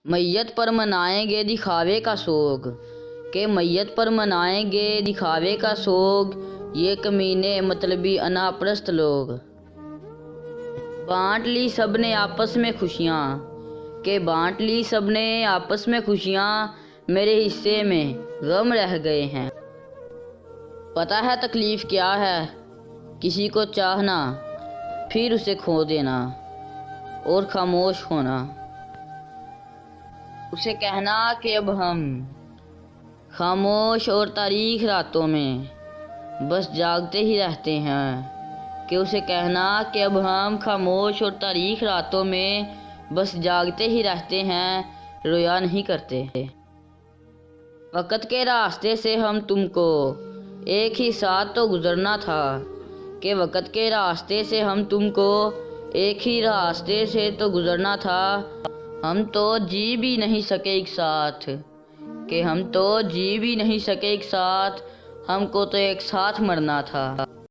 میت پر منائیں گے دکھاوے کا سوگ، کہ میت پر منائیں گے دکھاوے کا سوگ، یہ کمینے مطلبی انا پرست لوگ۔ بانٹ لی سب نے آپس میں خوشیاں، کہ بانٹ لی سب نے آپس میں خوشیاں، میرے حصے میں غم رہ گئے ہیں۔ پتہ ہے تکلیف کیا ہے، کسی کو چاہنا پھر اسے کھو دینا اور خاموش ہونا، اسے کہنا کہ اب ہم خاموش اور تاریک راتوں میں بس جاگتے ہی رہتے ہیں، کہ اسے کہنا کہ اب ہم خاموش اور تاریک راتوں میں بس جاگتے ہی رہتے ہیں، رویا نہیں کرتے۔ وقت کے راستے سے ہم تم کو ایک ہی ساتھ تو گزرنا تھا، کہ وقت کے راستے سے ہم تم کو ایک ہی راستے سے تو گزرنا تھا، ہم تو جی بھی نہیں سکے ایک ساتھ، کہ ہم تو جی بھی نہیں سکے ایک ساتھ، ہم کو تو ایک ساتھ مرنا تھا۔